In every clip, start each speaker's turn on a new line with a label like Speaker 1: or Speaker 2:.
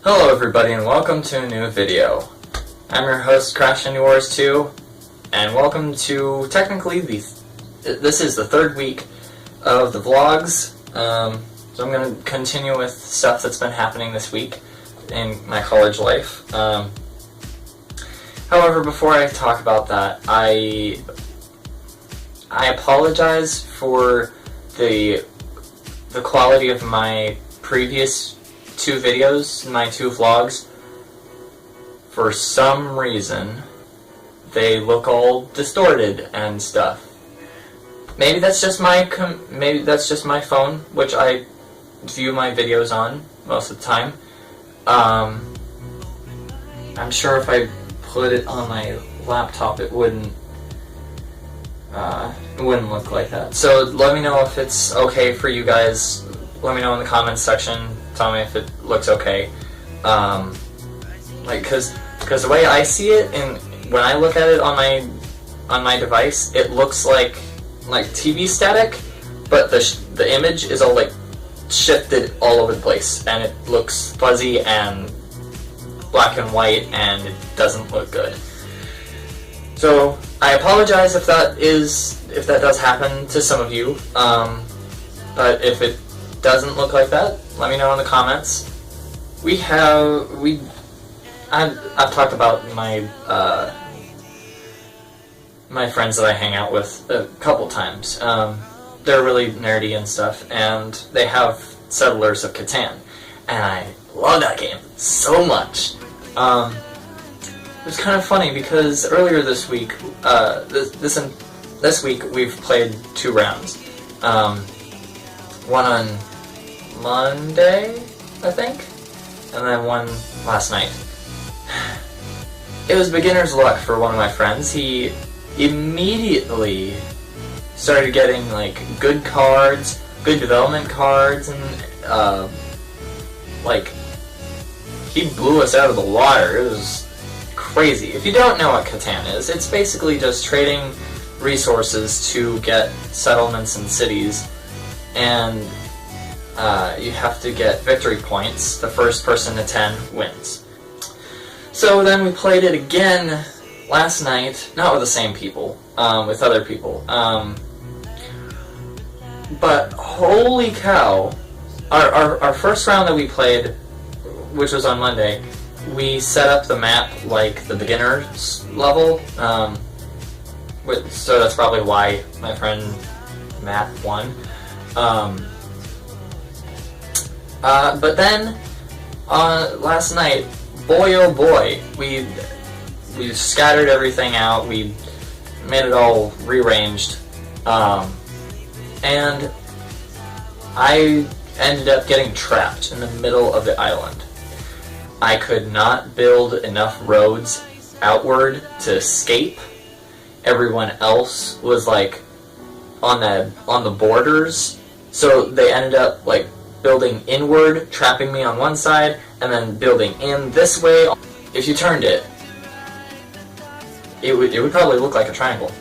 Speaker 1: Hello everybody and welcome to a new video. I'm your host Crash Into Wars 2 and welcome to technically this is the third week of the vlogs. So I'm going to continue with stuff that's been happening this week in my college life. However, before I talk about that, I apologize for the quality of my previous two videos, my two vlogs. For some reason, they look all distorted and stuff. Maybe that's just my phone, which I view my videos on most of the time. I'm sure if I put it on my laptop, it wouldn't look like that. So let me know if it's okay for you guys. Let me know in the comments section. Tell me if it looks okay. Cause the way I see it, and when I look at it on my device, it looks like TV static, but the image is all like shifted all over the place, and it looks fuzzy and black and white, and it doesn't look good. So I apologize if that does happen to some of you. But if it doesn't look like that, let me know in the comments. I've talked about my my friends that I hang out with a couple times. They're really nerdy and stuff, and they have Settlers of Catan, and I love that game so much. It was kind of funny because earlier this week, this week we've played 2 rounds. One on Monday, I think, and then one last night. It was beginner's luck for one of my friends. He immediately started getting like good cards, good development cards, and he blew us out of the water. It was crazy. If you don't know what Catan is, it's basically just trading resources to get settlements and cities, and you have to get victory points. The first person to 10 wins. So then we played it again last night, not with the same people, with other people. But holy cow, our first round that we played, which was on Monday, we set up the map like the beginner's level, so that's probably why my friend Matt won. But then, last night, boy oh boy, we scattered everything out, we made it all rearranged, and I ended up getting trapped in the middle of the island. I could not build enough roads outward to escape. Everyone else was like on the borders, so they ended up like building inward, trapping me on one side, and then building in this way. If you turned it, it would probably look like a triangle.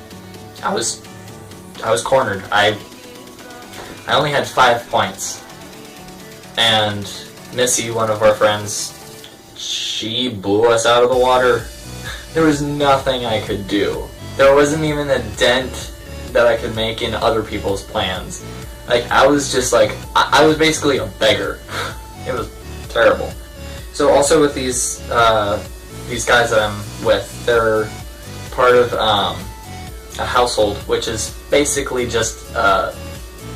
Speaker 1: I was cornered. I only had 5 points, and Missy, one of our friends, she blew us out of the water. There was nothing I could do. There wasn't even a dent that I could make in other people's plans. Like, I was just like, I was basically a beggar. It was terrible. So also with these guys that I'm with, they're part of a household, which is basically just a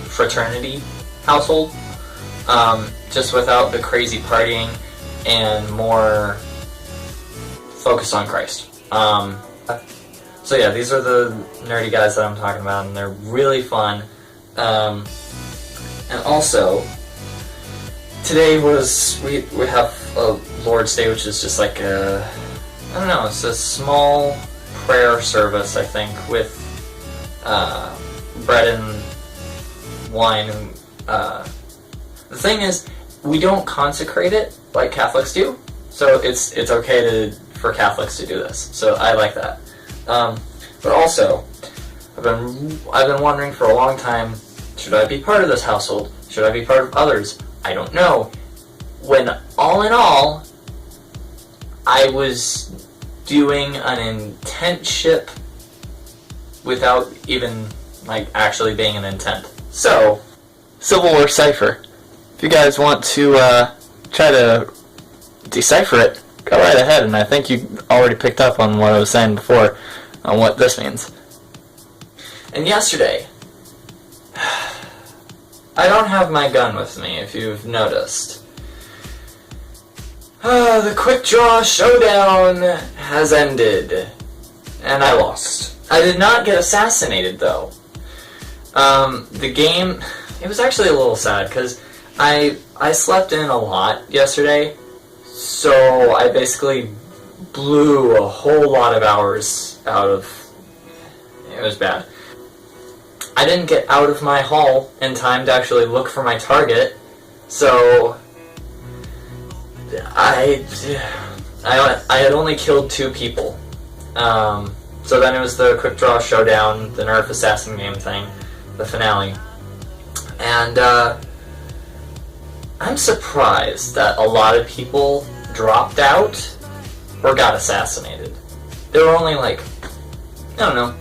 Speaker 1: fraternity household, just without the crazy partying and more focus on Christ. So yeah, these are the nerdy guys that I'm talking about, and they're really fun. And also, today we have a Lord's Day, which is just like I don't know, it's a small prayer service, I think, with bread and wine. And the thing is, we don't consecrate it like Catholics do, so it's okay for Catholics to do this. So I like that. But also, I've been wondering for a long time, should I be part of this household? Should I be part of others? I don't know. When all in all, I was doing an intent ship without even, like, actually being an intent. So, Civil War Cipher. If you guys want to try to decipher it, go right ahead, and I think you already picked up on what I was saying before on what this means. And yesterday, I don't have my gun with me, if you've noticed. The quick draw showdown has ended, and I lost. I did not get assassinated, though. The game, it was actually a little sad, because I slept in a lot yesterday, so I basically blew a whole lot of hours out of... It was bad. I didn't get out of my hall in time to actually look for my target, so I had only killed 2 people. So then it was the quick draw showdown, the Nerf assassin game thing, the finale. And I'm surprised that a lot of people dropped out or got assassinated. There were only, like, I don't know,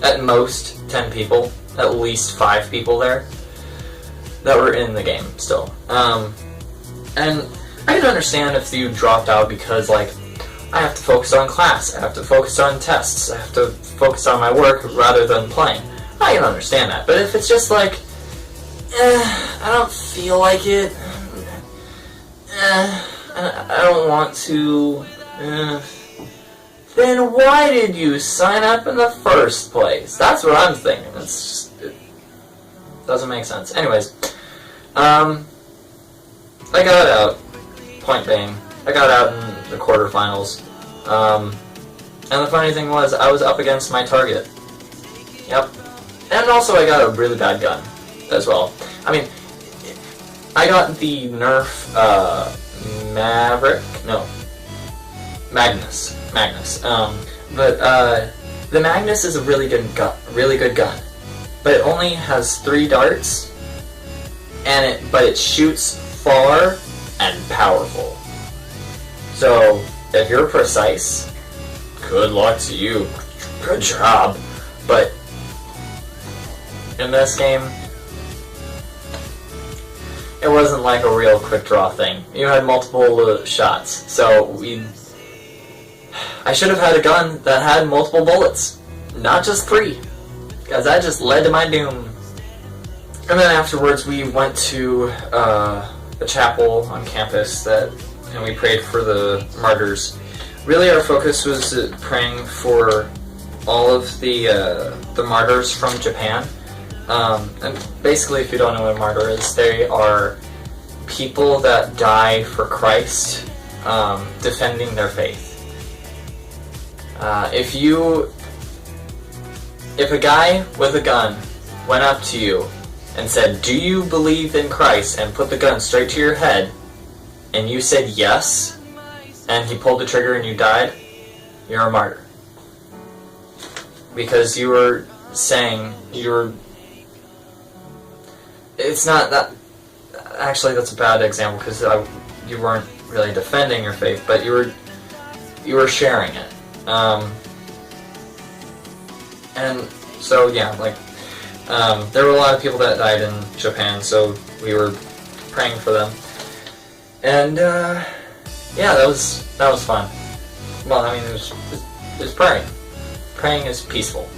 Speaker 1: at most 10 people, at least 5 people there that were in the game still. And I can understand if you dropped out because, like, I have to focus on class, I have to focus on tests, I have to focus on my work rather than playing. I can understand that, but if it's just like, I don't feel like it, I don't want to, then why did you sign up in the first place? That's what I'm thinking. It's just, it doesn't make sense. Anyways, I got out. Point being, I got out in the quarterfinals. And the funny thing was, I was up against my target. Yep. And also I got a really bad gun as well. I mean, I got the Nerf, Magnus. But the Magnus is a really good gun. But it only has 3 darts, but it shoots far and powerful. So if you're precise, good luck to you. Good job. But in this game, it wasn't like a real quick draw thing. You had multiple shots, so I should have had a gun that had multiple bullets, not just 3, because that just led to my doom. And then afterwards we went to a chapel on campus and we prayed for the martyrs. Really our focus was praying for all of the martyrs from Japan. And basically, if you don't know what a martyr is, they are people that die for Christ, defending their faith. If a guy with a gun went up to you and said, "Do you believe in Christ?" and put the gun straight to your head, and you said yes, and he pulled the trigger and you died, you're a martyr. Because you were saying, it's not that, actually that's a bad example because you weren't really defending your faith, but you were sharing it. And so yeah, like, there were a lot of people that died in Japan, so we were praying for them. And yeah, that was fun. Well, I mean, it was praying. Praying is peaceful,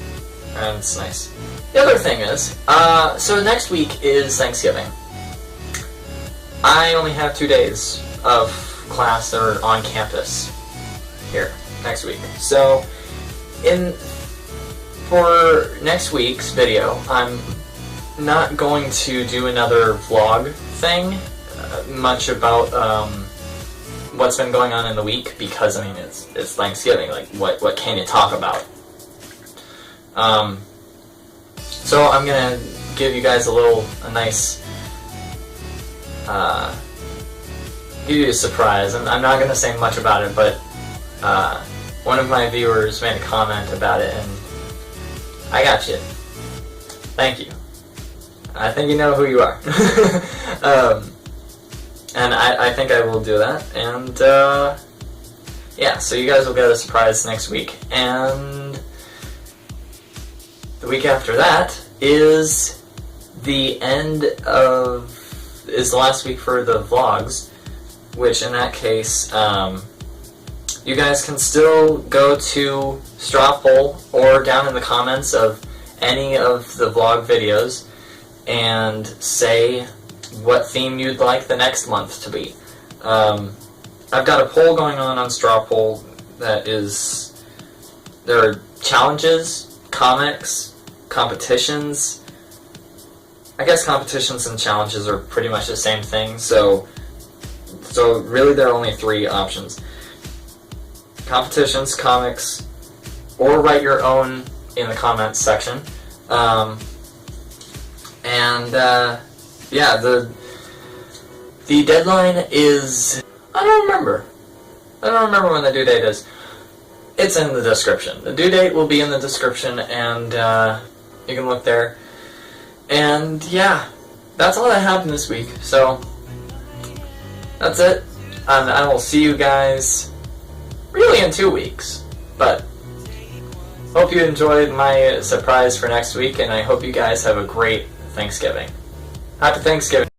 Speaker 1: and it's nice. The other thing is, so next week is Thanksgiving. I only have 2 days of class that are on campus here next week. So, for next week's video, I'm not going to do another vlog thing, much about what's been going on in the week, because I mean it's Thanksgiving. Like, what can you talk about? So I'm gonna give you guys a nice, give you a surprise. I'm not gonna say much about it, but one of my viewers made a comment about it, and I got you. Thank you. I think you know who you are. And I think I will do that, and yeah, so you guys will get a surprise next week, and the week after that is the last week for the vlogs, which in that case, you guys can still go to straw poll or down in the comments of any of the vlog videos and say what theme you'd like the next month to be. I've got a poll going on straw poll that is, there are challenges, comics, competitions. I guess competitions and challenges are pretty much the same thing, so really there are only 3 options. Competitions, comics, or write your own in the comments section. Yeah, the deadline is, I don't remember when the due date is. It's in the description. The due date will be in the description, and you can look there. And yeah, that's all that happened this week. So that's it. And I will see you guys really in 2 weeks. But hope you enjoyed my surprise for next week, and I hope you guys have a great Thanksgiving. Happy Thanksgiving.